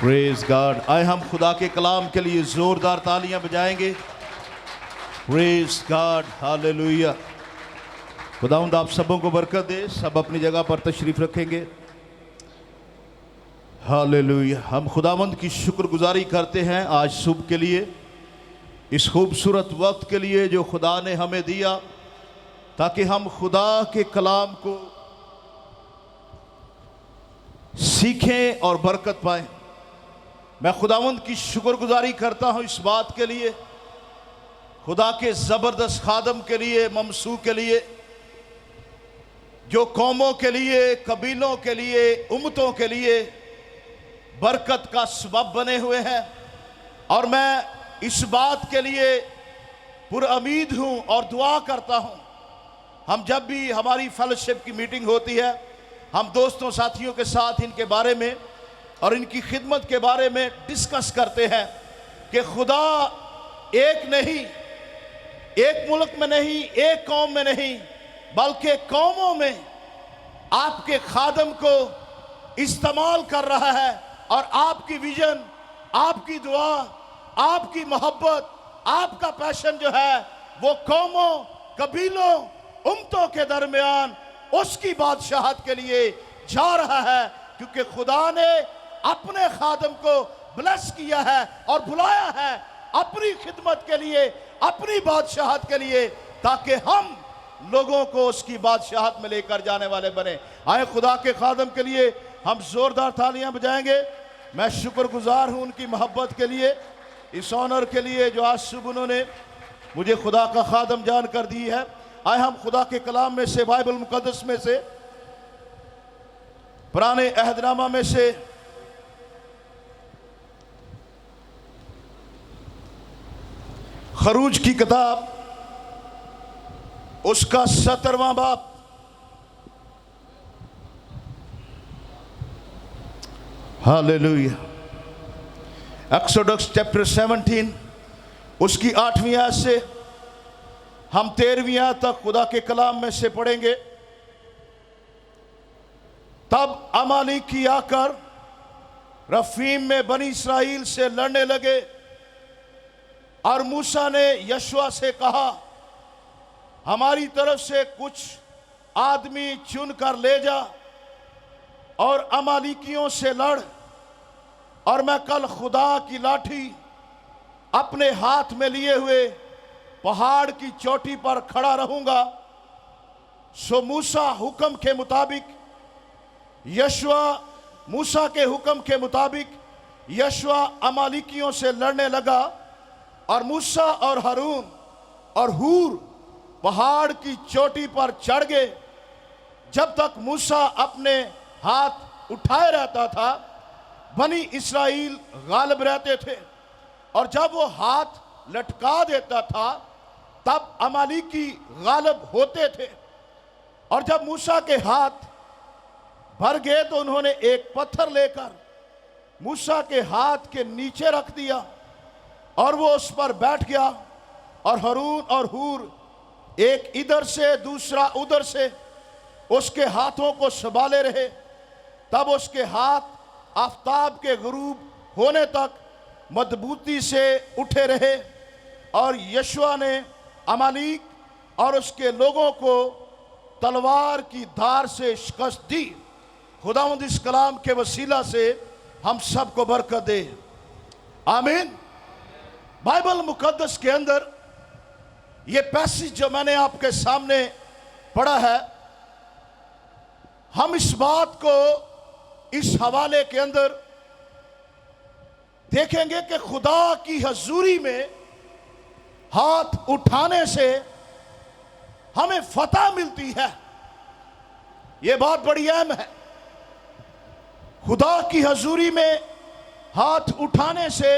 Praise God. आए हम खुदा के कलाम के लिए जोरदार तालियां बजाएंगे। Praise God, hallelujah. खुदावंद आप सबों को बरकत दे। सब अपनी जगह पर तशरीफ रखेंगे। हालेलुया। हम खुदावंद की शुक्रगुजारी करते हैं आज सुबह के लिए, इस खूबसूरत वक्त के लिए जो खुदा ने हमें दिया, ताकि हम खुदा के कलाम को सीखें और बरकत पाएं। मैं खुदावंद की शुक्रगुजारी करता हूं इस बात के लिए, खुदा के ज़बरदस्त खादम के लिए, ममसू के लिए, जो कौमों के लिए, कबीलों के लिए, उम्मतों के लिए बरकत का सबब बने हुए हैं। और मैं इस बात के लिए पुरउम्मीद हूं और दुआ करता हूं। हम जब भी हमारी फेलोशिप की मीटिंग होती है, हम दोस्तों साथियों के साथ इनके बारे में और इनकी खिदमत के बारे में डिस्कस करते हैं कि खुदा एक नहीं, एक मुल्क में नहीं, एक कौम में नहीं, बल्कि कौमों में आपके खादम को इस्तेमाल कर रहा है। और आपकी विजन, आपकी दुआ, आपकी मोहब्बत, आपका पैशन जो है वो कौमों, कबीलों, उम्मतों के दरमियान उसकी बादशाहत के लिए जा रहा है, क्योंकि खुदा ने अपने खादम को ब्लेस किया है और बुलाया है अपनी खिदमत के लिए, अपनी बादशाहत के लिए, ताकि हम लोगों को उसकी बादशाहत में लेकर जाने वाले बने। आए खुदा के खादम के लिए हम जोरदार तालियां बजाएंगे। मैं शुक्रगुजार हूं उनकी मोहब्बत के लिए, इस ऑनर के लिए जो आज सुबह उन्होंने मुझे खुदा का खादम जान कर दी है। आए हम खुदा के कलाम में से, बाइबल मुकद्दस में से, पुराने अहदनामा में से खरूज की किताब, उसका 17वां बाब, हालेलुया। एक्सोडस चैप्टर 17 उसकी 8वीं आयत से हम 13वीं आयत तक खुदा के कलाम में से पढ़ेंगे। तब अमालेकी आकर रफीम में बनी इस्राएल से लड़ने लगे, और मूसा ने यशुआ से कहा, हमारी तरफ से कुछ आदमी चुन कर ले जा और अमालेकियों से लड़, और मैं कल खुदा की लाठी अपने हाथ में लिए हुए पहाड़ की चोटी पर खड़ा रहूंगा। सो मूसा हुक्म के मुताबिक यशुआ मूसा के हुक्म के मुताबिक यशुआ अमालेकियों से लड़ने लगा, और मूसा और हारून और हूर पहाड़ की चोटी पर चढ़ गए। जब तक मूसा अपने हाथ उठाए रहता था, बनी इस्राएल गालिब रहते थे, और जब वो हाथ लटका देता था तब अमालेकी गालिब होते थे। और जब मूसा के हाथ भर गए तो उन्होंने एक पत्थर लेकर मूसा के हाथ के नीचे रख दिया, और वो उस पर बैठ गया, और हारून और हूर एक इधर से दूसरा उधर से उसके हाथों को संभाले रहे। तब उसके हाथ आफताब के गुरूब होने तक मजबूती से उठे रहे, और यशुआ ने अमालेक और उसके लोगों को तलवार की धार से शिकस्त दी। खुदावंद इस कलाम के वसीला से हम सबको बरकत दे, आमीन। बाइबल मुकद्दस के अंदर ये पैसेज जो मैंने आपके सामने पढ़ा है, हम इस बात को इस हवाले के अंदर देखेंगे कि खुदा की हजूरी में हाथ उठाने से हमें फतह मिलती है। यह बात बड़ी अहम है। खुदा की हजूरी में हाथ उठाने से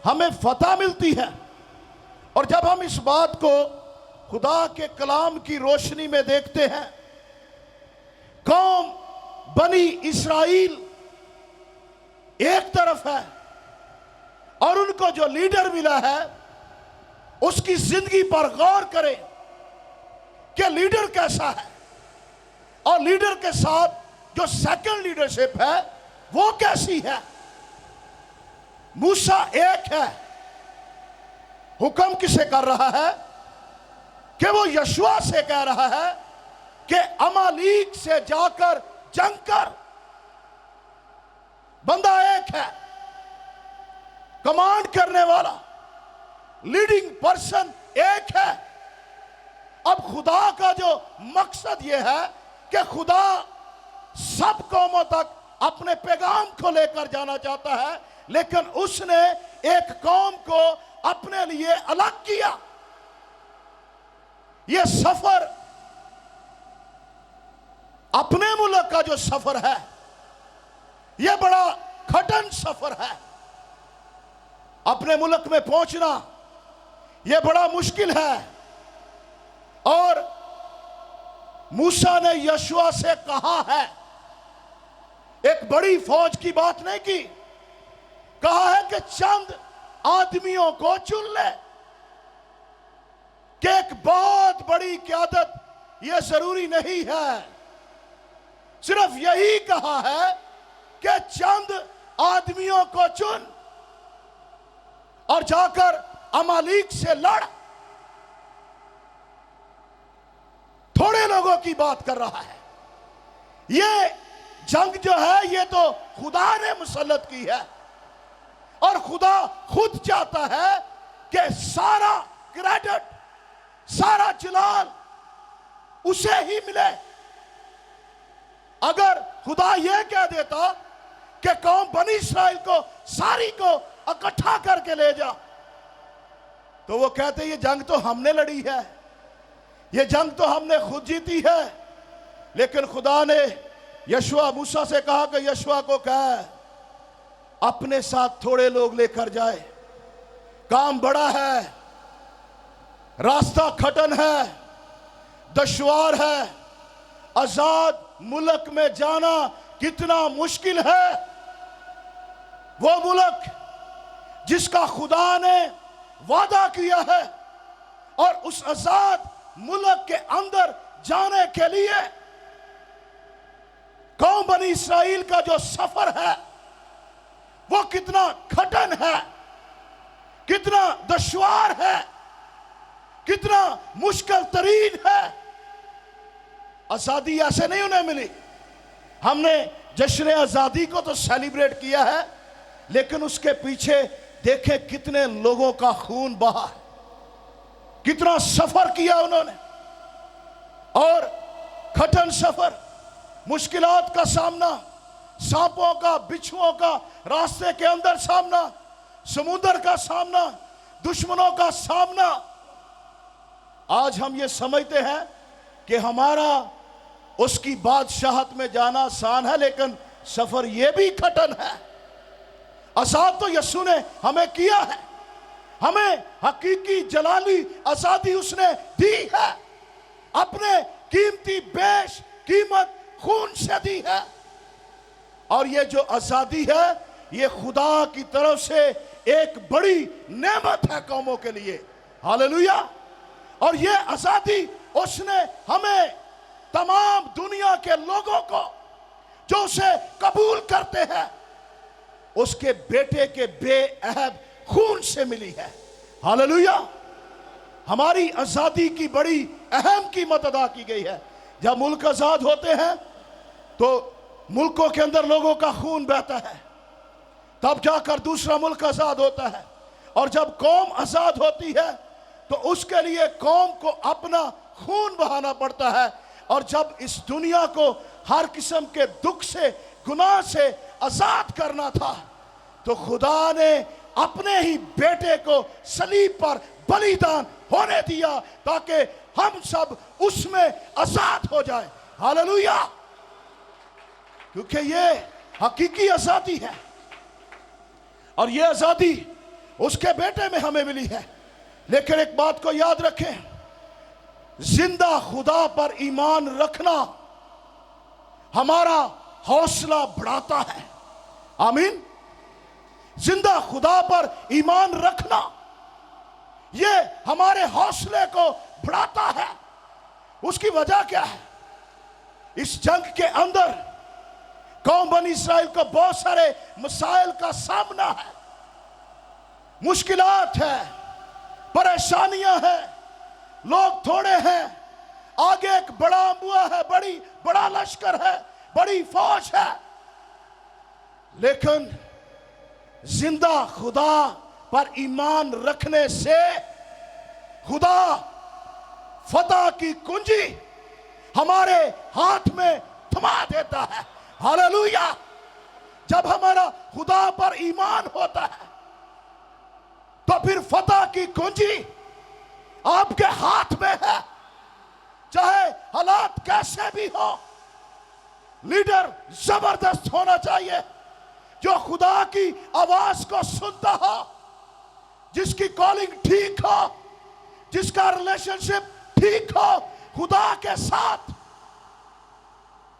हमें फतह मिलती है। और जब हम इस बात को खुदा के कलाम की रोशनी में देखते हैं, कौम बनी इस्राएल एक तरफ है, और उनको जो लीडर मिला है उसकी जिंदगी पर गौर करें कि लीडर कैसा है, और लीडर के साथ जो सेकंड लीडरशिप है वो कैसी है। मूसा एक है। हुक्म किसे कर रहा है कि वो यशुआ से कह रहा है कि अमालीक से जाकर जंग कर। बंदा एक है, कमांड करने वाला, लीडिंग पर्सन एक है। अब खुदा का जो मकसद यह है कि खुदा सब कौमों तक अपने पैगाम को लेकर जाना चाहता है, लेकिन उसने एक कौम को अपने लिए अलग किया। यह सफर, अपने मुल्क का जो सफर है, यह बड़ा कठिन सफर है। अपने मुल्क में पहुंचना यह बड़ा मुश्किल है। और मूसा ने यशुआ से कहा है, एक बड़ी फौज की बात नहीं की, कहा है कि चंद आदमियों को चुन ले, कि एक बहुत बड़ी क़यादत यह जरूरी नहीं है। सिर्फ यही कहा है कि चंद आदमियों को चुन और जाकर अमालीक से लड़। थोड़े लोगों की बात कर रहा है। ये जंग जो है ये तो खुदा ने मुसल्लत की है, और खुदा खुद चाहता है कि सारा क्रेडिट, सारा जलाल उसे ही मिले। अगर खुदा यह कह देता कि कौम बनी इस्राइल को सारी को इकट्ठा करके ले जा, तो वो कहते ये जंग तो हमने लड़ी है, ये जंग तो हमने खुद जीती है। लेकिन खुदा ने यशुआ मूसा से कहा कि यशुआ को कह अपने साथ थोड़े लोग लेकर जाए, काम बड़ा है, रास्ता कठिन है, दुश्वार है, आजाद मुल्क में जाना कितना मुश्किल है। वो मुल्क जिसका खुदा ने वादा किया है, और उस आजाद मुल्क के अंदर जाने के लिए कौम बनी इस्राइल का जो सफर है वो कितना कठिन है, कितना दुश्वार है, कितना मुश्किल तरीन है। आजादी ऐसे नहीं उन्हें मिली। हमने जश्न आजादी को तो सेलिब्रेट किया है, लेकिन उसके पीछे देखें कितने लोगों का खून बहा, कितना सफर किया उन्होंने, और कठिन सफर, मुश्किलात का सामना, सांपों का, बिच्छुओं का रास्ते के अंदर सामना, समुद्र का सामना, दुश्मनों का सामना। आज हम ये समझते हैं कि हमारा उसकी बादशाहत में जाना आसान है, लेकिन सफर यह भी कठिन है। आजाद तो यीशु ने हमें किया है, हमें हकीकी जलाली आजादी उसने दी है, अपने कीमती बेश कीमत खून से दी है। और ये जो आजादी है ये खुदा की तरफ से एक बड़ी नेमत है कौमों के लिए। हालेलुया। और ये आजादी उसने हमें, तमाम दुनिया के लोगों को जो उसे कबूल करते हैं, उसके बेटे के बेअहब खून से मिली है। हालेलुया। हमारी आजादी की बड़ी अहम कीमत अदा की गई है। जब मुल्क आजाद होते हैं तो मुल्कों के अंदर लोगों का खून बहता है, तब जाकर दूसरा मुल्क आजाद होता है। और जब कौम आजाद होती है तो उसके लिए कौम को अपना खून बहाना पड़ता है। और जब इस दुनिया को हर किस्म के दुख से, गुनाह से आजाद करना था, तो खुदा ने अपने ही बेटे को सलीब पर बलिदान होने दिया ताकि हम सब उसमें आजाद हो जाए। हालेलुया। क्योंकि ये हकीकी आजादी है, और ये आजादी उसके बेटे में हमें मिली है। लेकिन एक बात को याद रखें, जिंदा खुदा पर ईमान रखना हमारा हौसला बढ़ाता है। आमीन। जिंदा खुदा पर ईमान रखना ये हमारे हौसले को बढ़ाता है। उसकी वजह क्या है? इस जंग के अंदर कौम बनी इस्राइल को बहुत सारे मसाइल का सामना है, मुश्किलात है, परेशानियां हैं, लोग थोड़े हैं, आगे एक बड़ा अम्बुआ है, बड़ा लश्कर है, बड़ी फौज है, लेकिन जिंदा खुदा पर ईमान रखने से खुदा फतह की कुंजी हमारे हाथ में थमा देता है। हालेलुया। जब हमारा खुदा पर ईमान होता है तो फिर फतह की कुंजी आपके हाथ में है, चाहे हालात कैसे भी हो। लीडर जबरदस्त होना चाहिए, जो खुदा की आवाज को सुनता हो, जिसकी कॉलिंग ठीक हो, जिसका रिलेशनशिप ठीक हो खुदा के साथ।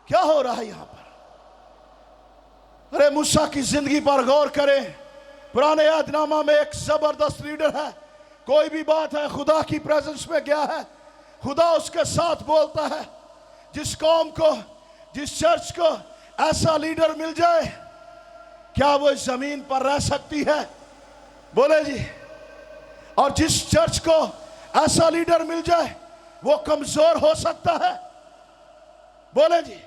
क्या हो रहा है यहां पर? अरे मूसा की जिंदगी पर गौर करें। पुराने यादनामा में एक जबरदस्त लीडर है, कोई भी बात है खुदा की प्रेजेंस में गया है, खुदा उसके साथ बोलता है। जिस कौम को, जिस चर्च को ऐसा लीडर मिल जाए, क्या वो इस जमीन पर रह सकती है? बोले जी। और जिस चर्च को ऐसा लीडर मिल जाए, वो कमजोर हो सकता है? बोले जी।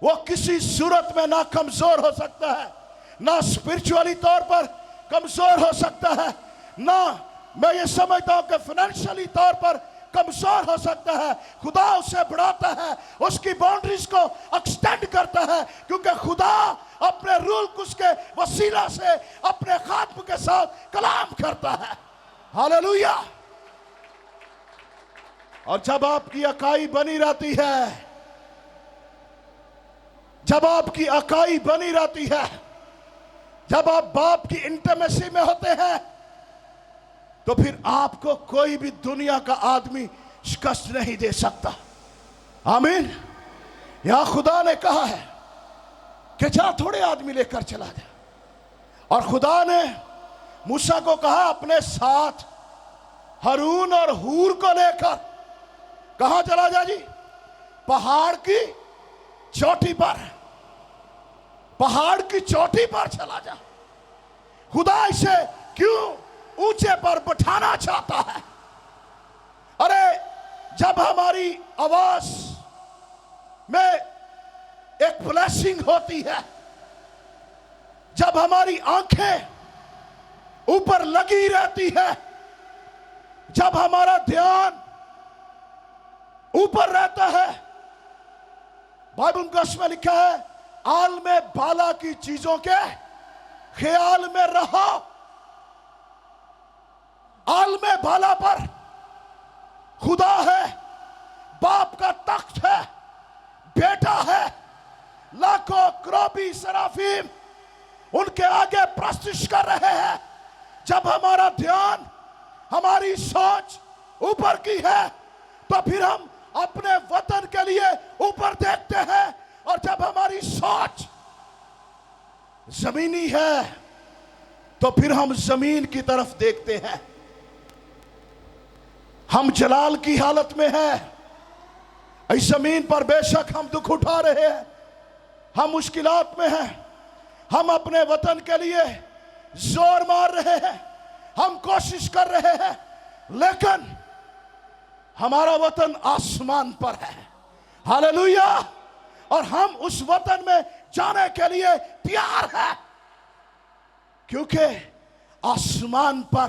वो किसी सूरत में ना कमजोर हो सकता है, ना स्पिरिचुअली तौर पर कमजोर हो सकता है, ना मैं ये समझता हूं कि फाइनेंशियली तौर पर कमजोर हो सकता है। खुदा उसे बढ़ाता है, उसकी बाउंड्रीज को एक्सटेंड करता है, क्योंकि खुदा अपने रूल के वसीला से अपने खात्म के साथ कलाम करता है। हालेलुया। और जब आपकी अकाई बनी रहती है, जब आपकी अकाई बनी रहती है, जब आप बाप की इंटीमेसी में होते हैं, तो फिर आपको कोई भी दुनिया का आदमी शिकस्त नहीं दे सकता। आमीन। यहां खुदा ने कहा है कि जा थोड़े आदमी लेकर चला जा, और खुदा ने मूसा को कहा अपने साथ हारून और हूर को लेकर कहां चला जा जी? पहाड़ की चोटी पर, पहाड़ की चोटी पर चला जा। खुदा इसे क्यों ऊंचे पर बैठाना चाहता है? अरे जब हमारी आवाज में एक ब्लेसिंग होती है, जब हमारी आंखें ऊपर लगी रहती है, जब हमारा ध्यान ऊपर रहता है, बाइबल में लिखा है आल में बाला की चीजों के ख्याल में रहो। आल में बाला पर खुदा है, बाप का तख्त है, बेटा है, लाखों क्रोबी सराफीम उनके आगे प्रस्तुत कर रहे हैं। जब हमारा ध्यान, हमारी सोच ऊपर की है, तो फिर हम अपने वतन के लिए ऊपर देखते हैं, और जब हमारी सोच जमीनी है, तो फिर हम जमीन की तरफ देखते हैं। हम जलाल की हालत में हैं, इस जमीन पर बेशक हम दुख उठा रहे हैं, हम मुश्किलात में हैं, हम अपने वतन के लिए जोर मार रहे हैं, हम कोशिश कर रहे हैं, लेकिन हमारा वतन आसमान पर है। हालेलुया। और हम उस वतन में जाने के लिए तैयार हैं, क्योंकि आसमान पर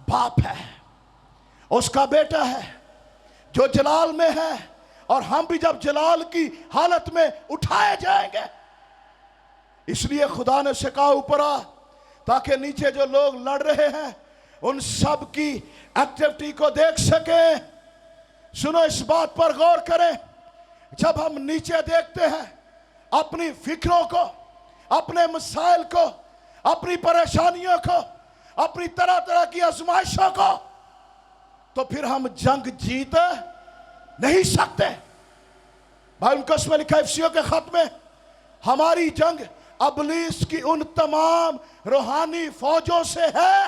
बाप है, उसका बेटा है जो जलाल में है, और हम भी जब जलाल की हालत में उठाए जाएंगे। इसलिए खुदा ने उसे कहा ऊपर आ, ताकि नीचे जो लोग लड़ रहे हैं उन सब की एक्टिविटी को देख सके। सुनो, इस बात पर गौर करें, जब हम नीचे देखते हैं अपनी फिक्रों को, अपने मसाइल को, अपनी परेशानियों को, अपनी तरह तरह की आजमाइशों को, तो फिर हम जंग जीत नहीं सकते। भाई उनको उसमें लिखा इफ्सियों के खत में, हमारी जंग अबलीस की उन तमाम रूहानी फौजों से है।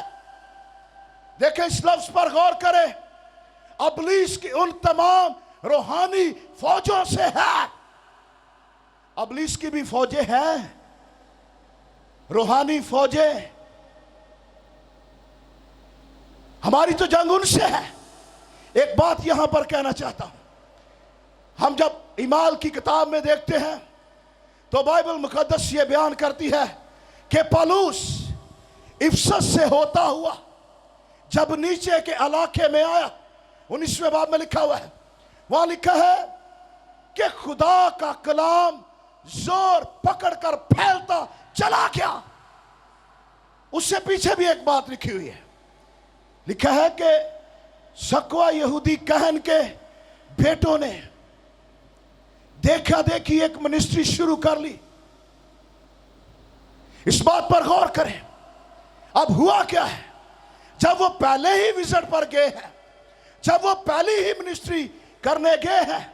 देखें इस लफ्ज पर गौर करें, अबलीस की उन तमाम रूहानी फौजों से है। अबलीस की भी फौजें हैं, रूहानी फौजें, हमारी तो जंग उनसे है। एक बात यहां पर कहना चाहता हूं, हम जब ईमाल की किताब में देखते हैं तो बाइबल मुकद्दस ये बयान करती है कि पौलुस इफसस से होता हुआ जब नीचे के इलाके में आया, 19वें बाब में लिखा हुआ है, वहां लिखा है कि खुदा का कलाम जोर पकड़कर फैलता चला गया। उससे पीछे भी एक बात लिखी हुई है, लिखा है कि सकवा यहूदी कहन के बेटों ने देखा देखी एक मिनिस्ट्री शुरू कर ली। इस बात पर गौर करें। अब हुआ क्या है, जब वो पहले ही विजिट पर गए हैं, जब वो पहली ही मिनिस्ट्री करने गए हैं,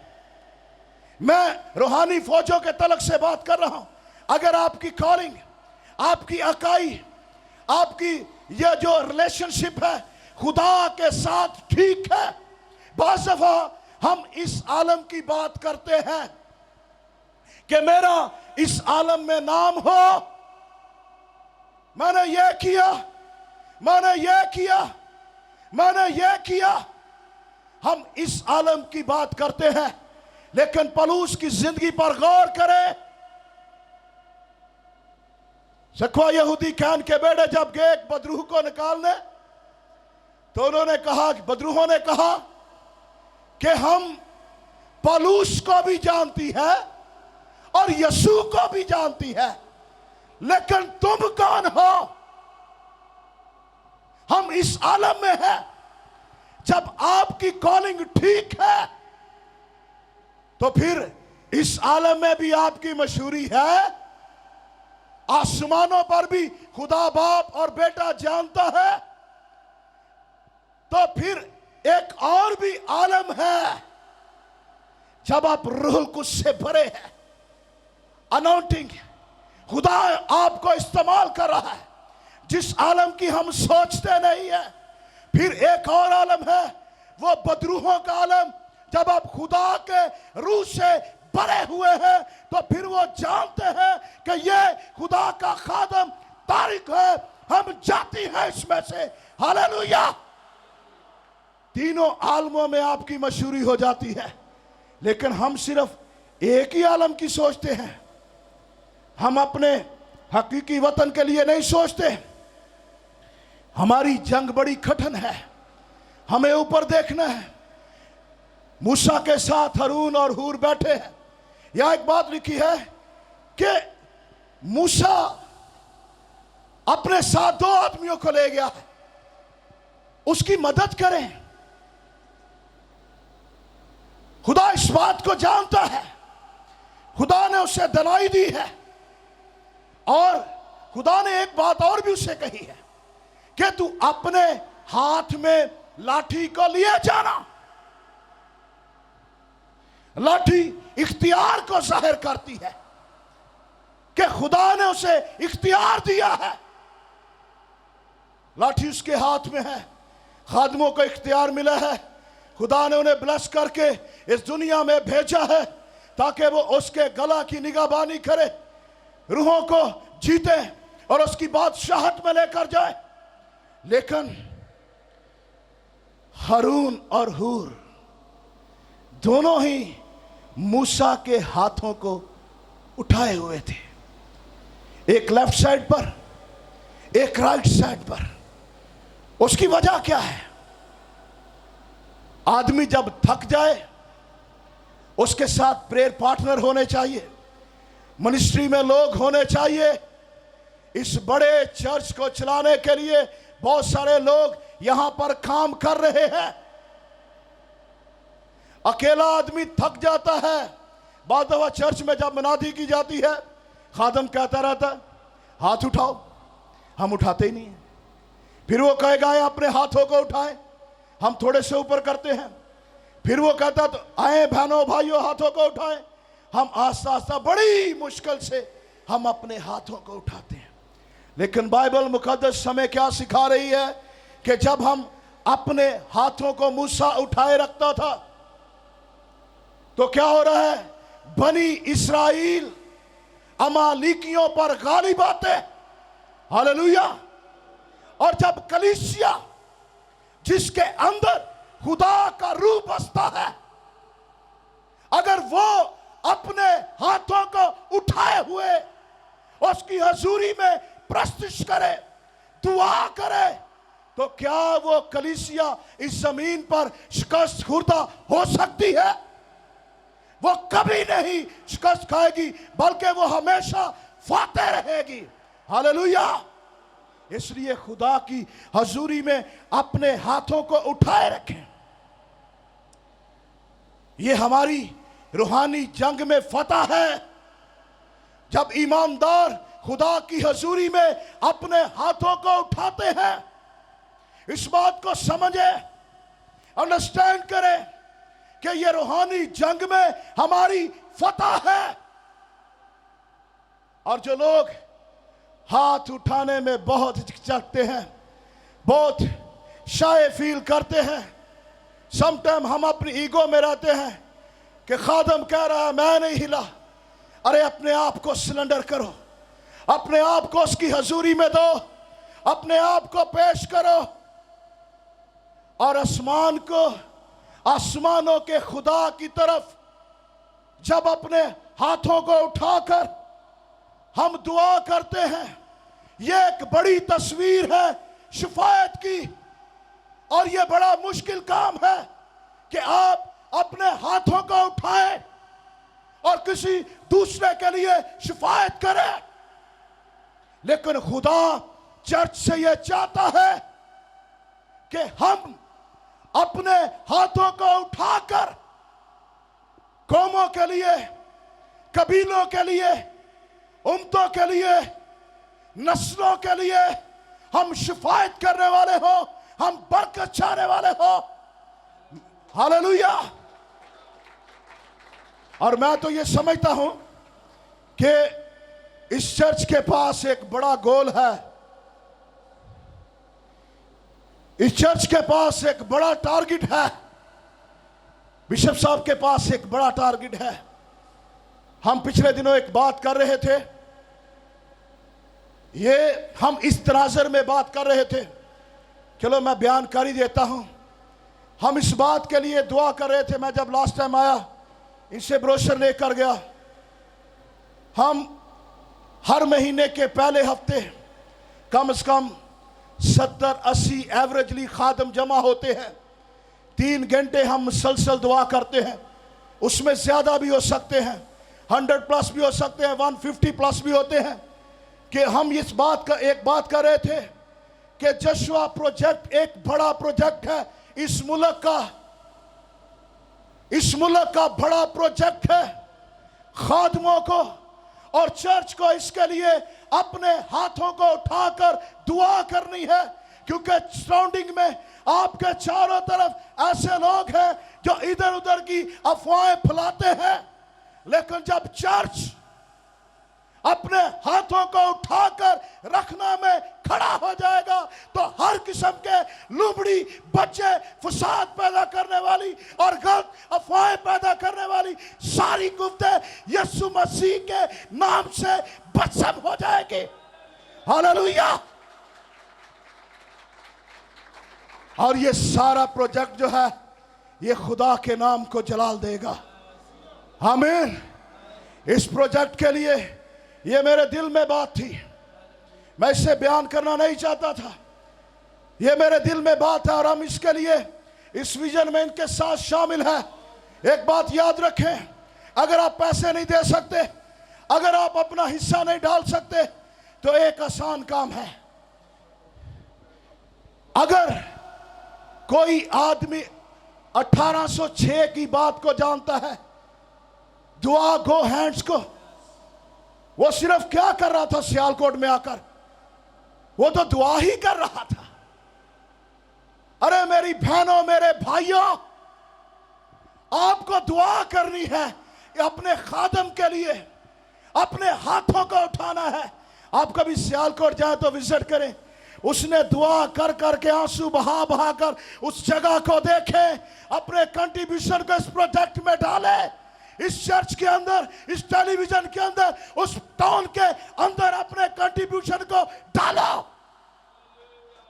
मैं रूहानी फौजों के तलक से बात कर रहा हूं। अगर आपकी कॉलिंग, आपकी अकाई, आपकी ये जो रिलेशनशिप है खुदा के साथ ठीक है, बाज़ दफा हम इस आलम की बात करते हैं कि मेरा इस आलम में नाम हो, मैंने ये किया, मैंने ये किया, मैंने ये किया। हम इस आलम की बात करते हैं, लेकिन पौलुस की जिंदगी पर गौर करें। सकवा यहूदी कहन के बेटे जब गए एक बदरूह को निकालने, तो उन्होंने कहा, बदरूहों ने कहा कि हम पौलुस को भी जानती है और यीशु को भी जानती है, लेकिन तुम कौन हो? हम इस आलम में हैं। जब आपकी कॉलिंग ठीक है तो फिर इस आलम में भी आपकी मशहूरी है। आसमानों पर भी खुदा बाप और बेटा जानता है, तो फिर एक और भी आलम है जब आप रूहुल कुद्स से भरे हैं। अनॉइंटिंग, खुदा आपको इस्तेमाल कर रहा है जिस आलम की हम सोचते नहीं है। फिर एक और आलम है, वो बदरूहों का आलम। जब आप खुदा के रूह से भरे हुए हैं तो फिर वो जानते हैं कि ये खुदा का खादम तारिक है, हम जाती हैं इसमें से। हालेलुया। तीनों आलमों में आपकी मशहूरी हो जाती है, लेकिन हम सिर्फ एक ही आलम की सोचते हैं। हम अपने हकीकी वतन के लिए नहीं सोचते। हमारी जंग बड़ी कठिन है, हमें ऊपर देखना है। मूसा के साथ हारून और हूर बैठे हैं। यह एक बात लिखी है कि मूसा अपने साथ 2 आदमियों को ले गया है, उसकी मदद करें। खुदा इस बात को जानता है, खुदा ने उसे दलाई दी है, और खुदा ने एक बात और भी उससे कही है कि तू अपने हाथ में लाठी को लिए जाना। लाठी इख्तियार को जाहिर करती है कि खुदा ने उसे इख्तियार दिया है। लाठी उसके हाथ में है, खादमों को इख्तियार मिला है। खुदा ने उन्हें ब्लेस करके इस दुनिया में भेजा है ताकि वो उसके गला की निगाहबानी करे, रूहों को जीते और उसकी बादशाहत में लेकर जाए। लेकिन हारून और हूर दोनों ही मूसा के हाथों को उठाए हुए थे, एक लेफ्ट साइड पर, एक राइट साइड पर। उसकी वजह क्या है? आदमी जब थक जाए उसके साथ प्रेयर पार्टनर होने चाहिए, मिनिस्ट्री में लोग होने चाहिए। इस बड़े चर्च को चलाने के लिए बहुत सारे लोग यहां पर काम कर रहे हैं। अकेला आदमी थक जाता है। बाद दफा चर्च में जब मनादी की जाती है, खादम कहता रहता है हाथ उठाओ, हम उठाते ही नहीं है। फिर वो कहेगा अपने हाथों को उठाएं, हम थोड़े से ऊपर करते हैं। फिर वो कहता तो आए बहनों भाइयों हाथों को उठाएं, हम आस्ता आस्ता बड़ी मुश्किल से हम अपने हाथों को उठाते हैं। लेकिन बाइबल मुकद्दस हमें क्या सिखा रही है कि जब हम अपने हाथों को मूसा उठाए रखता था तो क्या हो रहा है? बनी इस्राएल अमालिकियों पर गालिब आते। हालेलुया। और जब कलीसिया जिसके अंदर खुदा का रूप बसता है, अगर वो अपने हाथों को उठाए हुए उसकी हजूरी में प्रस्तुत करे, दुआ करे, तो क्या वो कलीसिया इस जमीन पर शिकस्त खुर्दा हो सकती है? वो कभी नहीं शिकस्त खाएगी, बल्कि वो हमेशा फातेह रहेगी। हालेलुया। इसलिए खुदा की हजूरी में अपने हाथों को उठाए रखें। ये हमारी रूहानी जंग में फतह है। जब ईमानदार खुदा की हजूरी में अपने हाथों को उठाते हैं, इस बात को समझे, अंडरस्टैंड करें कि ये रूहानी जंग में हमारी फतह है। और जो लोग हाथ उठाने में बहुत हिचकते हैं, बहुत शाय फील करते हैं, समटाइम हम अपनी ईगो में रहते हैं कि खादम कह रहा है मैं नहीं हिला। अरे अपने आप को सिलेंडर करो, अपने आप को उसकी हजूरी में दो, अपने आप को पेश करो और आसमानों के खुदा की तरफ जब अपने हाथों को उठाकर हम दुआ करते हैं, यह एक बड़ी तस्वीर है शिफायत की। और यह बड़ा मुश्किल काम है कि आप अपने हाथों को उठाएं और किसी दूसरे के लिए शिफायत करें। लेकिन खुदा चर्च से यह चाहता है कि हम अपने हाथों को उठाकर कौमों के लिए, कबीलों के लिए, उम्मतों के लिए, नस्लों के लिए हम शिफायत करने वाले हो, हम बरकत चाहने वाले हो। हालेलुया। और मैं तो ये समझता हूं कि इस चर्च के पास एक बड़ा गोल है, इस चर्च के पास एक बड़ा टारगेट है, बिशप साहब के पास एक बड़ा टारगेट है। हम पिछले दिनों एक बात कर रहे थे, ये हम इस तनाज़र में बात कर रहे थे। चलो मैं बयान कर ही देता हूं। हम इस बात के लिए दुआ कर रहे थे। मैं जब लास्ट टाइम आया, इनसे ब्रोशर लेकर गया। हम हर महीने के पहले हफ्ते कम से कम 70-80 एवरेजली खादम जमा होते हैं। 3 घंटे हम मुसलसल दुआ करते हैं। उसमें ज़्यादा भी हो सकते हैं, 100 प्लस भी हो सकते हैं, 150 प्लस भी होते हैं। कि हम इस बात का एक बात कर रहे थे कि जशुआ प्रोजेक्ट एक बड़ा प्रोजेक्ट है, इस मुल्क का बड़ा प्रोजेक्ट है। खादमों को और चर्च को इसके लिए अपने हाथों को उठाकर दुआ करनी है, क्योंकि सराउंडिंग में आपके चारों तरफ ऐसे लोग हैं जो इधर उधर की अफवाहें फैलाते हैं। लेकिन जब चर्च अपने हाथों को उठाकर रखना में खड़ा हो जाएगा, तो हर किस्म के लुबड़ी बच्चे, फसाद पैदा करने वाली और गलत अफवाहें पैदा करने वाली सारी गुफ्तें यीशु मसीह के नाम से बदसम हो जाएंगे। हालेलुया। और ये सारा प्रोजेक्ट जो है, ये खुदा के नाम को जलाल देगा। आमीन। इस प्रोजेक्ट के लिए ये मेरे दिल में बात थी, मैं इसे बयान करना नहीं चाहता था। ये मेरे दिल में बात है और हम इसके लिए इस विजन में इनके साथ शामिल हैं। एक बात याद रखें, अगर आप पैसे नहीं दे सकते, अगर आप अपना हिस्सा नहीं डाल सकते, तो एक आसान काम है। अगर कोई आदमी 1806 की बात को जानता है, दुआ गो हैंड्स को, वो सिर्फ क्या कर रहा था सियालकोट में आकर? वो तो दुआ ही कर रहा था। अरे मेरी बहनों, मेरे भाइयों, आपको दुआ करनी है अपने खादम के लिए, अपने हाथों को उठाना है। आप कभी सियालकोट जाए तो विजिट करें। उसने दुआ कर करके आंसू बहा बहा कर उस जगह को देखें, अपने कंट्रीब्यूशन को इस प्रोजेक्ट में डाले, इस चर्च के अंदर, इस टेलीविजन के अंदर, उस टाउन के अंदर अपने कंट्रीब्यूशन को डालो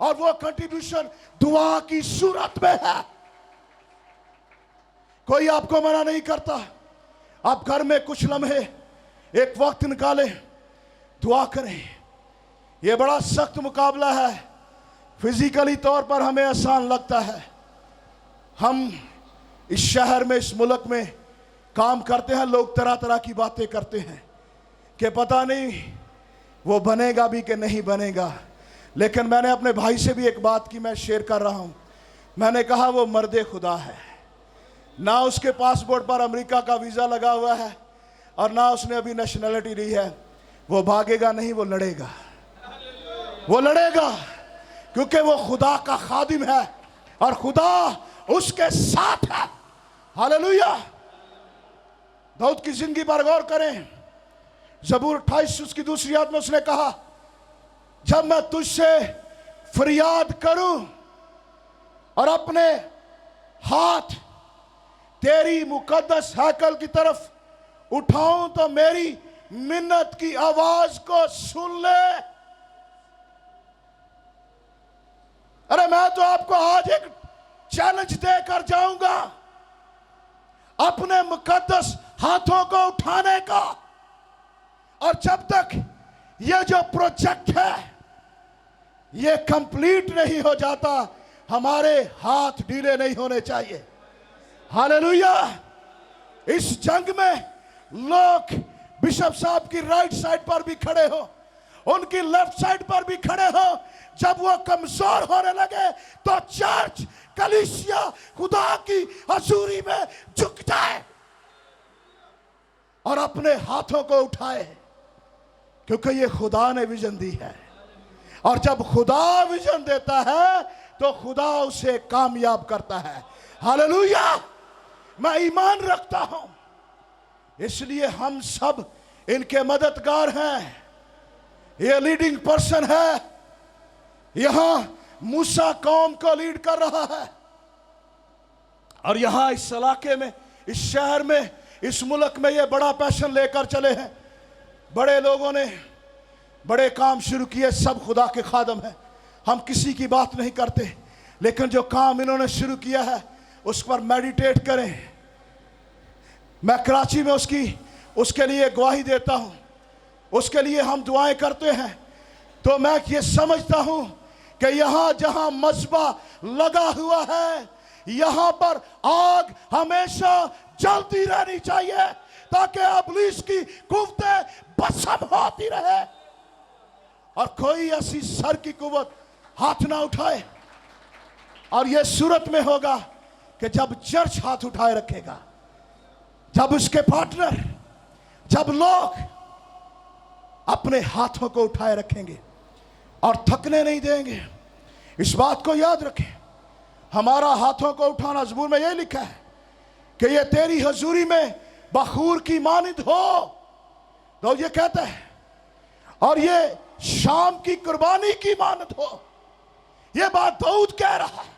और वो कंट्रीब्यूशन दुआ की सूरत में है। कोई आपको मना नहीं करता। आप घर में कुछ लम्हे एक वक्त निकालें, दुआ करें। ये बड़ा सख्त मुकाबला है। फिजिकली तौर पर हमें आसान लगता है। हम इस शहर में, इस मुल्क में काम करते हैं, लोग तरह तरह की बातें करते हैं कि पता नहीं वो बनेगा भी कि नहीं बनेगा। लेकिन मैंने अपने भाई से भी एक बात की, मैं शेयर कर रहा हूं। मैंने कहा वो मर्दे खुदा है, ना उसके पासपोर्ट पर अमेरिका का वीज़ा लगा हुआ है और ना उसने अभी नेशनलिटी ली है। वो भागेगा नहीं, वो लड़ेगा। वो लड़ेगा क्योंकि वो खुदा का खादिम है और खुदा उसके साथ है। हालेलुया। दाऊद की जिंदगी पर गौर करें। ज़बूर 28 उसकी दूसरी आयत में उसने कहा, जब मैं तुझसे फरियाद करूं और अपने हाथ तेरी मुकद्दस हैकल की तरफ उठाऊं तो मेरी मिन्नत की आवाज को सुन ले। अरे मैं तो आपको आज एक चैलेंज देकर जाऊंगा, अपने मुकद्दस हाथों को उठाने का। और जब तक ये जो प्रोजेक्ट है ये कंप्लीट नहीं हो जाता, हमारे हाथ ढीले नहीं होने चाहिए। हालेलुया। इस जंग में लोग बिशप साहब की राइट साइड पर भी खड़े हो, उनकी लेफ्ट साइड पर भी खड़े हो। जब वो कमजोर होने लगे तो चर्च, कलीसिया खुदा की हजूरी में झुक जाए और अपने हाथों को उठाए, क्योंकि ये खुदा ने विजन दी है। और जब खुदा विजन देता है तो खुदा उसे कामयाब करता है। हालेलुया। मैं ईमान रखता हूं, इसलिए हम सब इनके मददगार हैं। ये लीडिंग पर्सन है, यहां मूसा कौम को लीड कर रहा है। और यहां इस इलाके में, इस शहर में, इस मुल्क में ये बड़ा पैशन लेकर चले हैं। बड़े लोगों ने बड़े काम शुरू किए, सब खुदा के खादम हैं। हम किसी की बात नहीं करते, लेकिन जो काम इन्होंने शुरू किया है उस पर मेडिटेट करें। मैं कराची में उसके लिए गवाही देता हूं, उसके लिए हम दुआएं करते हैं। तो मैं ये समझता हूं कि यहां जहां मज़बा लगा हुआ है, यहां पर आग हमेशा जलती रहनी चाहिए, ताकि इब्लीस की कुव्वतें भस्म होती रहे और कोई ऐसी सर की कुव्वत हाथ ना उठाए। और यह सूरत में होगा कि जब चर्च हाथ उठाए रखेगा, जब उसके पार्टनर, जब लोग अपने हाथों को उठाए रखेंगे और थकने नहीं देंगे। इस बात को याद रखें, हमारा हाथों को उठाना, ज़बूर में यह लिखा है कि ये तेरी हजूरी में बखूर की मानिंद हो। तो ये कहता है, और ये शाम की कुर्बानी की मानद हो। ये बात दाऊद कह रहा है।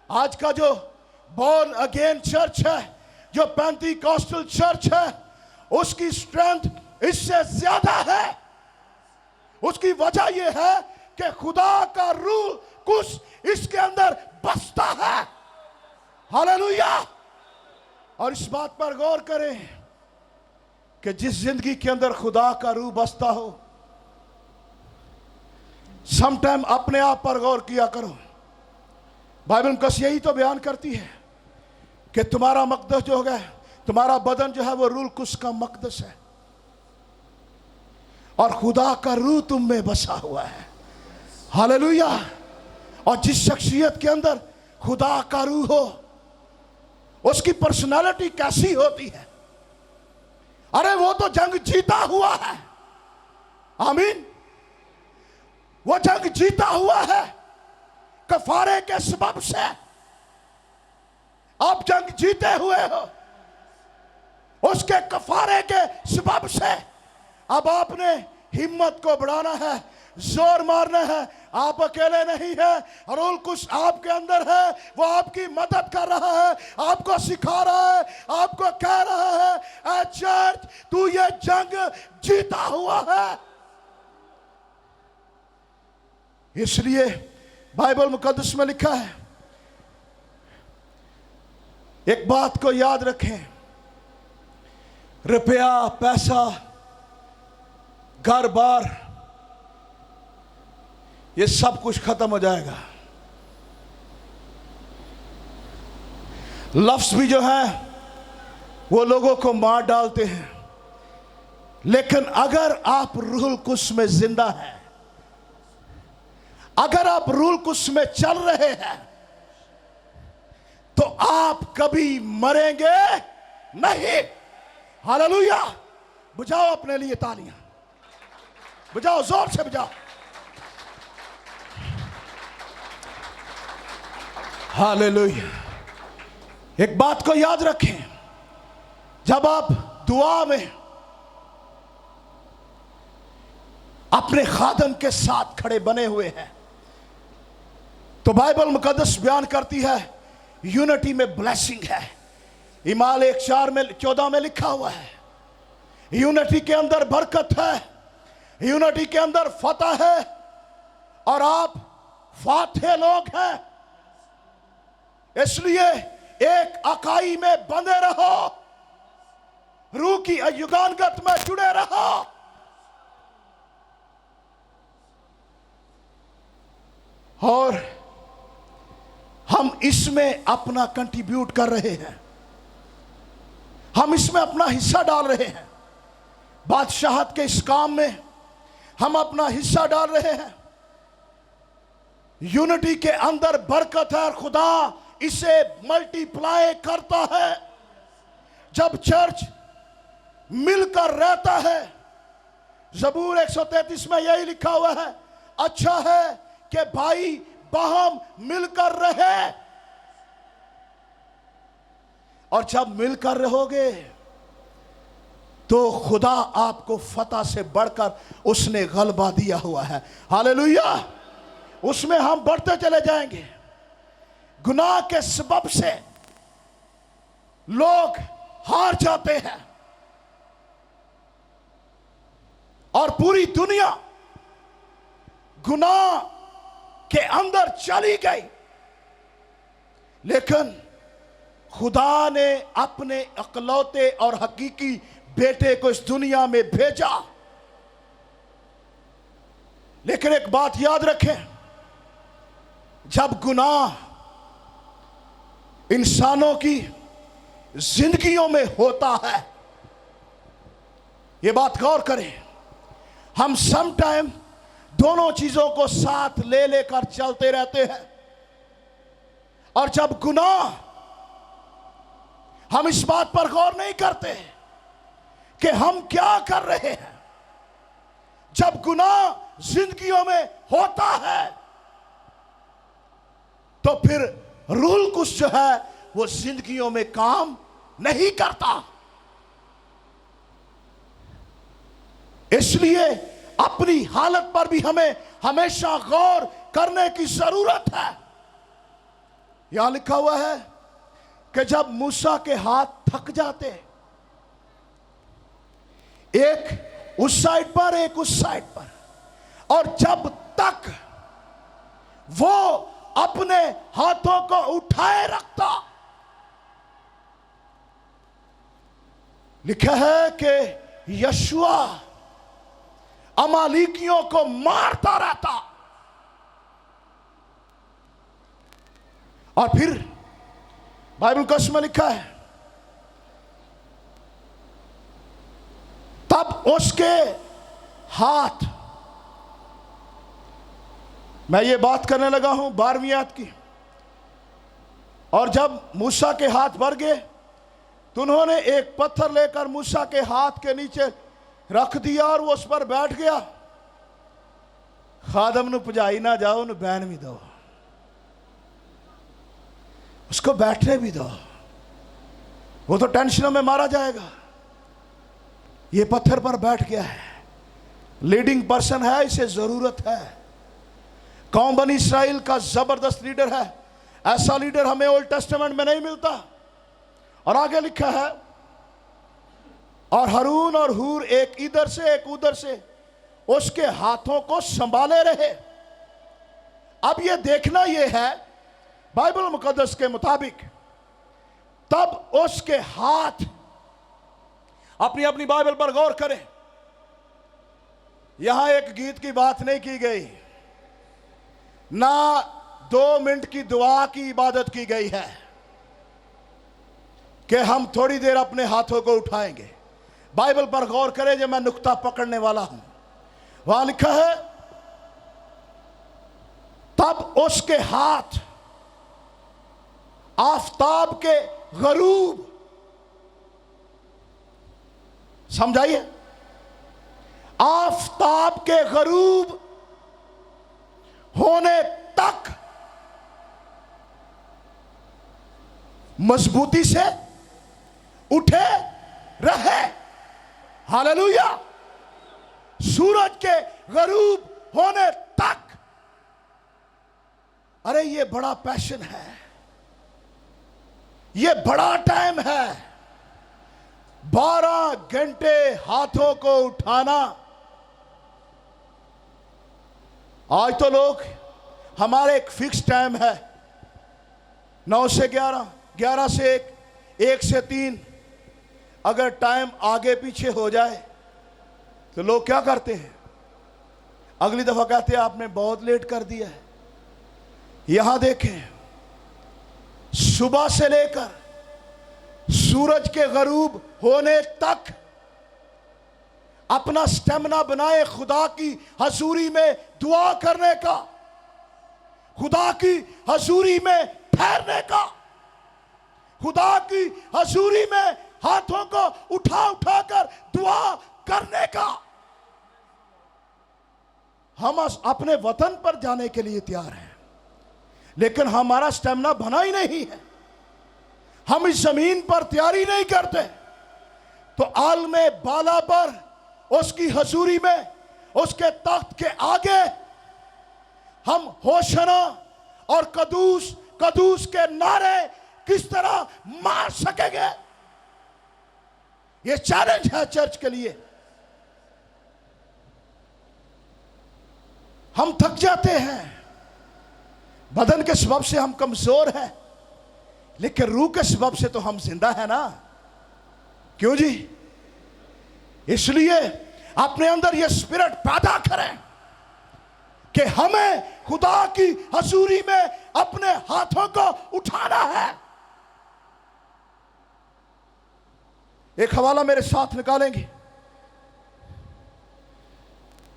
आज का जो बॉर्न अगेन चर्च है, जो पेंटिकॉस्टल चर्च है, उसकी स्ट्रेंथ इससे ज्यादा है। उसकी वजह यह है कि खुदा का रूल कुछ इसके अंदर बसता है। हालेलुया। और इस बात पर गौर करें कि जिस जिंदगी के अंदर खुदा का रूह बसता हो, समटाइम अपने आप पर गौर किया करो। बाइबल मुकद्दस यही तो बयान करती है कि तुम्हारा मकदस जो है, तुम्हारा बदन जो है वो रूह कुद्स का मकदस है और खुदा का रूह तुम में बसा हुआ है। हालेलुया। और जिस शख्सियत के अंदर खुदा का रूह हो, उसकी पर्सनालिटी कैसी होती है? अरे वो तो जंग जीता हुआ है। आमीन। वो जंग जीता हुआ है कफारे के सबब से। आप जंग जीते हुए हो उसके कफारे के सबब से। अब आपने हिम्मत को बढ़ाना है, जोर मारना है। आप अकेले नहीं है, रूह कुछ आपके अंदर है, वो आपकी मदद कर रहा है, आपको सिखा रहा है, आपको कह रहा है, ए चर्च तू ये जंग जीता हुआ है। इसलिए बाइबल मुकद्दस में लिखा है, एक बात को याद रखें, रुपया, पैसा, घर बार, ये सब कुछ खत्म हो जाएगा। लफ्ज भी जो है वो लोगों को मार डालते हैं, लेकिन अगर आप रूहुल कुद्स में जिंदा हैं, अगर आप रूहुल कुद्स में चल रहे हैं, तो आप कभी मरेंगे नहीं। हालेलुया। बजाओ अपने लिए तालियां, बजाओ, जोर से बजाओ। हालेलुया। एक बात को याद रखें, जब आप दुआ में अपने खादम के साथ खड़े बने हुए हैं, तो बाइबल मुकद्दस बयान करती है यूनिटी में ब्लेसिंग है। इमाल 1:14 में लिखा हुआ है, यूनिटी के अंदर बरकत है, यूनिटी के अंदर फतह है, और आप फातह लोग हैं। इसलिए एक अकाई में बंधे रहो, रूह की युगानगत में जुड़े रहो। और हम इसमें अपना कंट्रीब्यूट कर रहे हैं, हम इसमें अपना हिस्सा डाल रहे हैं। बादशाहत के इस काम में हम अपना हिस्सा डाल रहे हैं। यूनिटी के अंदर बरकत है और खुदा इसे मल्टीप्लाई करता है। जब चर्च मिलकर रहता है, ज़बूर 133 में यही लिखा हुआ है, अच्छा है कि भाई बहन मिलकर रहे। और जब मिलकर रहोगे तो खुदा आपको फतह से बढ़कर उसने गलबा दिया हुआ है। हालेलुया। उसमें हम बढ़ते चले जाएंगे। गुनाह के सबब से लोग हार जाते हैं और पूरी दुनिया गुनाह के अंदर चली गई, लेकिन खुदा ने अपने इकलौते और हकीकी बेटे को इस दुनिया में भेजा। लेकिन एक बात याद रखें, जब गुनाह इंसानों की जिंदगियों में होता है, ये बात गौर करें, हम सम टाइम दोनों चीजों को साथ ले लेकर चलते रहते हैं। और जब गुनाह, हम इस बात पर गौर नहीं करते कि हम क्या कर रहे हैं। जब गुनाह जिंदगियों में होता है तो फिर रूल कुछ जो है वो जिंदगियों में काम नहीं करता। इसलिए अपनी हालत पर भी हमें हमेशा गौर करने की जरूरत है। यहां लिखा हुआ है कि जब मूसा के हाथ थक जाते, एक उस साइड पर एक उस साइड पर, और जब तक वो अपने हाथों को उठाए रखता, लिखा है कि यशुआ अमालिकियों को मारता रहता। और फिर बाइबल कस में लिखा है, तब उसके हाथ, मैं ये बात करने लगा हूं 12वीं आयत की, और जब मूसा के हाथ भर गए तो उन्होंने एक पत्थर लेकर मूसा के हाथ के नीचे रख दिया और वो उस पर बैठ गया। खादम नु पुजाई ना जाओ, नु बहन भी दो, उसको बैठने भी दो, वो तो टेंशनों में मारा जाएगा। ये पत्थर पर बैठ गया है, लीडिंग पर्सन है, इसे जरूरत है। कौम बनी इस्राइल का जबरदस्त लीडर है, ऐसा लीडर हमें ओल्ड टेस्टामेंट में नहीं मिलता। और आगे लिखा है, और हारून और हूर एक इधर से एक उधर से उसके हाथों को संभाले रहे, अब ये देखना ये है बाइबल मुकद्दस के मुताबिक, तब उसके हाथ, अपनी अपनी बाइबल पर गौर करें, यहां एक गीत की बात नहीं की गई, ना 2 मिनट की दुआ की इबादत की गई है कि हम थोड़ी देर अपने हाथों को उठाएंगे। बाइबल पर गौर करें, जो मैं नुक्ता पकड़ने वाला हूं, वहां लिखा है तब उसके हाथ आफताब के गरूब, समझाइए, आफताब के गरूब होने तक मजबूती से उठे रहे। हालेलुया। सूरज के गरूब होने तक। अरे ये बड़ा पैशन है, ये बड़ा टाइम है। 12 घंटे हाथों को उठाना। आज तो लोग, हमारे एक फिक्स टाइम है, 9 से 11, 11 से 1, 1 से 3। अगर टाइम आगे पीछे हो जाए तो लोग क्या करते हैं, अगली दफा कहते हैं आपने बहुत लेट कर दिया है। यहां देखें, सुबह से लेकर सूरज के गरूब होने तक अपना स्टेमिना बनाए खुदा की हजूरी में दुआ करने का, खुदा की हजूरी में ठहरने का, खुदा की हजूरी में हाथों को उठा उठा कर दुआ करने का। हम अपने वतन पर जाने के लिए तैयार हैं, लेकिन हमारा स्टेमिना बना ही नहीं है। हम इस जमीन पर तैयारी नहीं करते तो आलमे बाला पर, उसकी हजूरी में, उसके तख्त के आगे हम होशना और कदूस कदूस के नारे किस तरह मार सकेंगे? ये चैलेंज है चर्च के लिए। हम थक जाते हैं, बदन के सबब से हम कमजोर हैं, लेकिन रूह के सबब से तो हम जिंदा है ना। क्यों जी? इसलिए अपने अंदर यह स्पिरिट पैदा करें कि हमें खुदा की हजूरी में अपने हाथों को उठाना है। एक हवाला मेरे साथ निकालेंगे।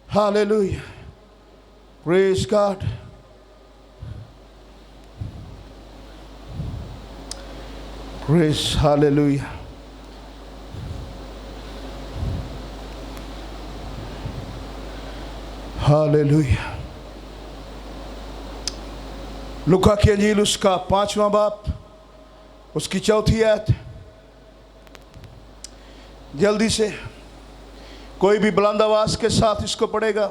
Hallelujah, praise God. Praise, hallelujah. Hallelujah. लूका की अंजील उसका 5वां बाब, उसकी 4थी आयत। जल्दी से कोई भी बुलंद आवाज के साथ इसको पढ़ेगा।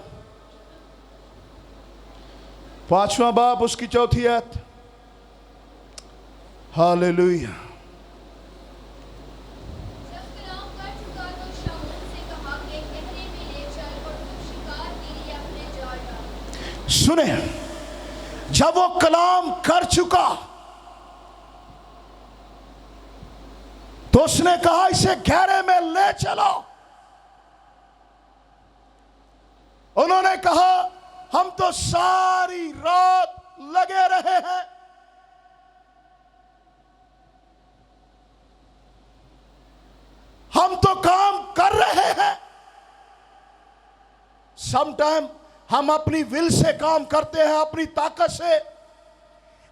5वां बाब, उसकी 4थी आयत। हालेलुया। सुने, जब वो कलाम कर चुका तो उसने कहा इसे गहरे में ले चलो। उन्होंने कहा हम तो सारी रात लगे रहे हैं, हम तो काम कर रहे हैं। समटाइम हम अपनी विल से काम करते हैं, अपनी ताकत से।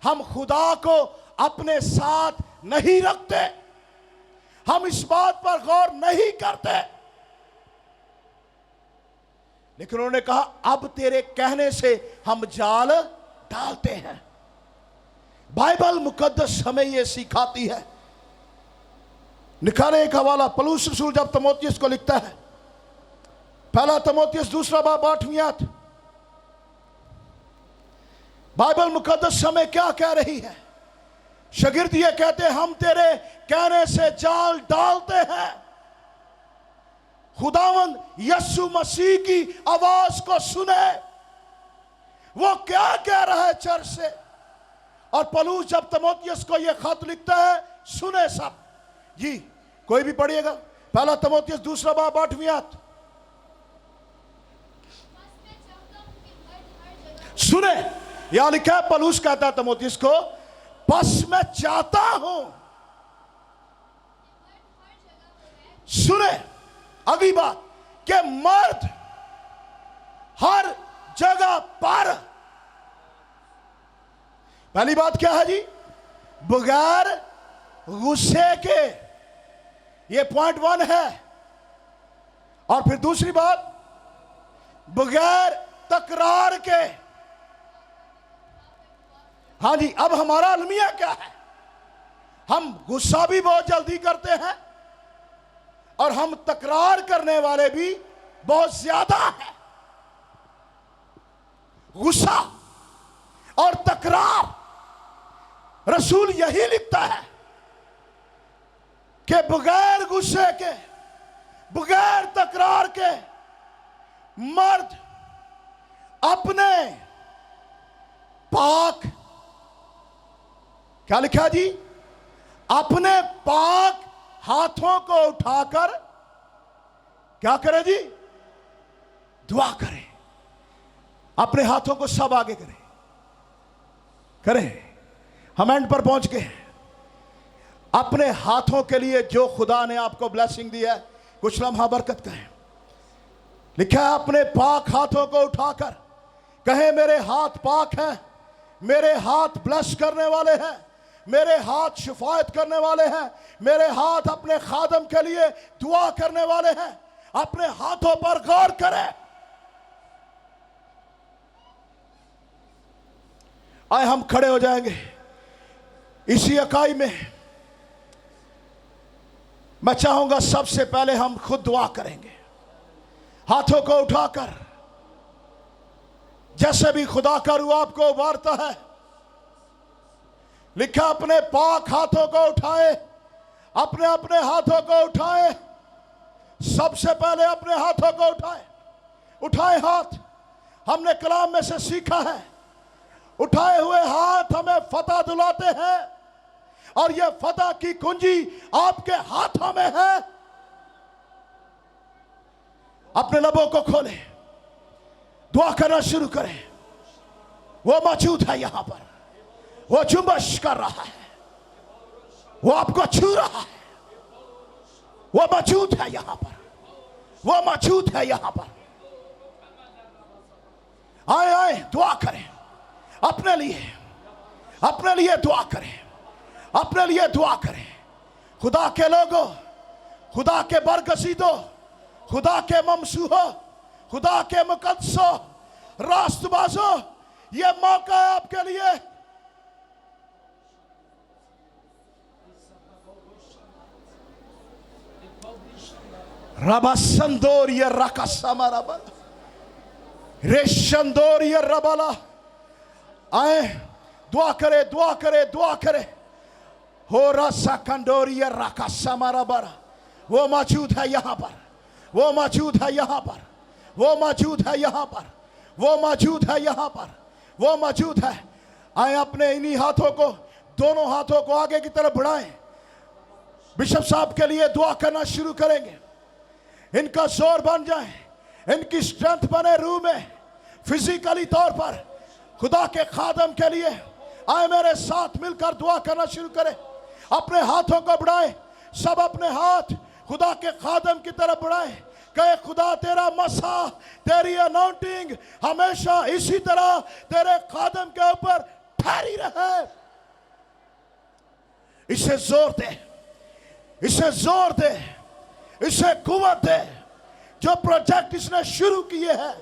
हम खुदा को अपने साथ नहीं रखते, हम इस बात पर गौर नहीं करते। लेकिन उन्होंने कहा अब तेरे कहने से हम जाल डालते हैं। बाइबल मुकद्दस हमें यह सिखाती है। निकाले एक हवाला, पौलुस रसूल जब तीमुथियुस को लिखता है, पहला तीमुथियुस 2 बाब 8वीं आयत। बाइबल मुकद्दस हमें क्या कह रही है? शागिर्द ये कहते हैं हम तेरे कहने से जाल डालते हैं। खुदावंद यीशु मसीह की आवाज को सुने, वो क्या कह रहा है चर्च से। और पौलुस जब तीमुथियुस को यह खत लिखता है, सुने सब जी, कोई भी पढ़िएगा, पहला तीमुथियुस 2 बाब 8वीं आयत, सुने। यहां लिखा है, पौलुस कहता है तीमुथियुस को, बस मैं चाहता हूं, सुने अगली बात, कि मर्द हर जगह पर, पहली बात क्या है जी, बगैर गुस्से के, ये पॉइंट 1 है। और फिर दूसरी बात, बगैर तकरार के। हाँ जी, अब हमारा अलमिया क्या है, हम गुस्सा भी बहुत जल्दी करते हैं और हम तकरार करने वाले भी बहुत ज्यादा हैं। गुस्सा और तकरार, रसूल यही लिखता है कि बगैर गुस्से के, बगैर तकरार के मर्द अपने पाक, क्या लिखा जी, अपने पाक हाथों को उठाकर क्या करे जी, दुआ करे। अपने हाथों को सब आगे करें, करें। हम एंड पर पहुंच गए। अपने हाथों के लिए जो खुदा ने आपको ब्लेसिंग दी है, कुछ लम्हा बरकत कहें। लिखा है, अपने पाक हाथों को उठाकर कहे, मेरे हाथ पाक हैं, मेरे हाथ ब्लेस करने वाले हैं, मेरे हाथ शिफायत करने वाले हैं, मेरे हाथ अपने खादम के लिए दुआ करने वाले हैं। अपने हाथों पर गौर करें। आए हम खड़े हो जाएंगे इसी इकाई में। मैं चाहूंगा सबसे पहले हम खुद दुआ करेंगे, हाथों को उठाकर, जैसे भी खुदा का रूह आपको उभारता है। लिखा, अपने पाक हाथों को उठाए, अपने अपने हाथों को उठाए। सबसे पहले अपने हाथों को उठाए, उठाए हाथ। हमने कलाम में से सीखा है, उठाए हुए हाथ हमें फतह दिलाते हैं, और यह फतह की कुंजी आपके हाथों में है। अपने लबों को खोलें, दुआ करना शुरू करें। वो मौजूद है यहां पर, वो जुम्बश कर रहा है, वो आपको छू रहा है। वो मौजूद है यहां पर, वो मौजूद है यहां पर। आए आए दुआ करें, अपने लिए, अपने लिए दुआ करें, अपने लिए दुआ करें। खुदा के लोगों, खुदा के बरगसीदों, खुदा के ममसूहों, खुदा के मुकद्दसों, रास्तबाजों, यह मौका है आपके लिए। रबासंदोर ये रकासमाराबा, रेशंदोर ये रबाला। आए दुआ करे, दुआ करे, दुआ करे। हो रसा कंडोरिया राका समारा बरा, वो मौजूद है यहां पर, वो मौजूद है यहां पर, वो मौजूद है यहां पर, वो मौजूद है यहां पर, वो मौजूद है। आए अपने इन्हीं हाथों को, दोनों हाथों को आगे की तरफ बढ़ाएं। बिशप साहब के लिए दुआ करना शुरू करेंगे। इनका जोर बन जाए, इनकी स्ट्रेंथ बने रूह में, फिजिकली तौर पर। खुदा के खादम के लिए आए मेरे साथ मिलकर दुआ करना शुरू करें। अपने हाथों को बढ़ाएं, सब अपने हाथ खुदा के खादम की तरफ बढ़ाएं। कहे, खुदा तेरा मसा, तेरी अनाउंटिंग हमेशा इसी तरह तेरे खादम के ऊपर ठहरी रहे। इसे जोर दे, इसे जोर दे, इसे कुव्वत दे। जो प्रोजेक्ट इसने शुरू किए हैं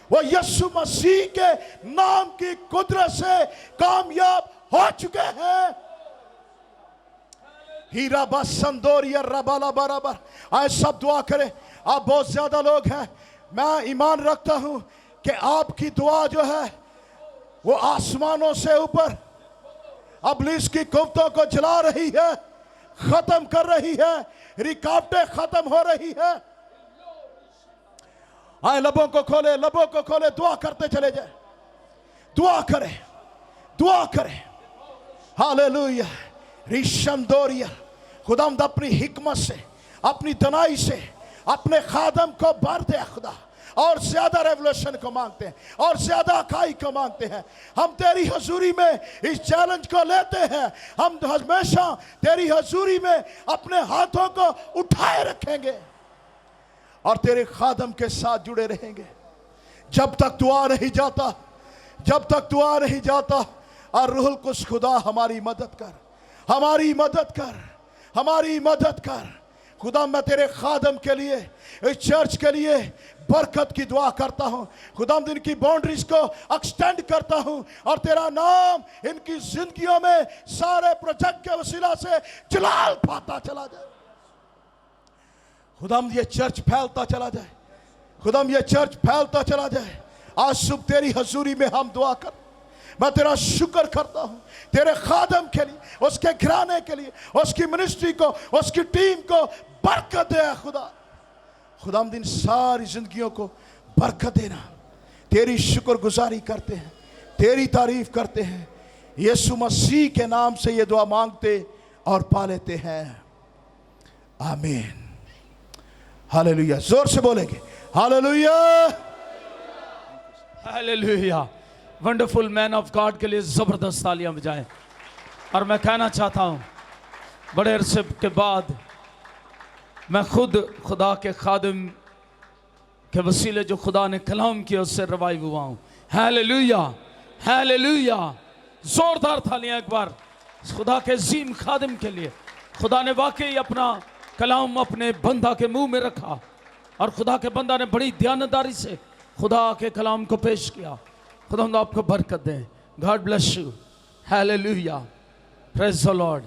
वो यीशु मसीह के नाम की कुदरत से कामयाब हो चुके हैं। हीरा बसंदोरिया रबाला बराबर। आए सब दुआ करें। आप बहुत ज्यादा लोग हैं, मैं ईमान रखता हूं कि आपकी दुआ जो है वो आसमानों से ऊपर इब्लीस की कुव्वतों को जला रही है, खत्म कर रही है, रुकावटें खत्म हो रही है। आए लबों को खोले, लबों को खोले, दुआ करते चले जाए। दुआ करें, दुआ करें। हालेलुया। रिशम दोरिया, खुदावंद अपनी हिकमत से, अपनी दनाई से अपने खादम को भर दे खुदा। और ज्यादा रेवोल्यूशन को मांगते हैं, और ज्यादा अकाई को मांगते हैं। हम तेरी हजूरी में इस चैलेंज को लेते हैं। हम हमेशा तेरी हजूरी में अपने हाथों को उठाए रखेंगे और तेरे खादम के साथ जुड़े रहेंगे जब तक तू आ नहीं जाता, जब तक तू आ नहीं जाता। और रूहुल कुछ खुदा हमारी मदद कर, हमारी मदद कर, हमारी मदद कर। खुदा मैं तेरे खादम के लिए, इस चर्च के लिए बरकत की दुआ करता हूं। खुदा इनकी बाउंड्रीज को एक्सटेंड करता हूं और तेरा नाम इनकी जिंदगियों में सारे प्रोजेक्ट के वसीला से जलाल पाता चला जाए। खुदा ये चर्च फैलता चला जाए, खुदा ये चर्च फैलता चला जाए। आज सुबह तेरी हजूरी में हम दुआ कर, मैं तेरा शुक्र करता हूं तेरे खादम के लिए, उसके घराने के लिए, उसकी मिनिस्ट्री को, उसकी टीम को बरकत दे खुदा। खुदा दिन सारी जिंदगियों को बरकत देना। तेरी शुक्रगुजारी करते हैं, तेरी तारीफ करते हैं। यीशु मसीह के नाम से ये दुआ मांगते और पा लेते हैं, आमीन। हालेलुया। जोर से बोलेंगे hallelujah, hallelujah. Wonderful man of God के लिए ज़बरदस्त तालियां बजाएं। और मैं कहना चाहता हूं, बड़े अरसे के बाद मैं खुद खुदा के खादिम के वसीले जो खुदा ने कलाम किया उससे रिवाइव हुआ हूं। Hallelujah, hallelujah. जोरदार तालियां एक बार खुदा के अजीम खादिम के लिए। खुदा ने वाकई अपना कलाम अपने बंदा के मुंह में रखा और खुदा के बंदा ने बड़ी दयानतदारी से खुदा के कलाम को पेश किया। खुदा आपको बरकत दें। God bless you. Hallelujah. Praise the Lord.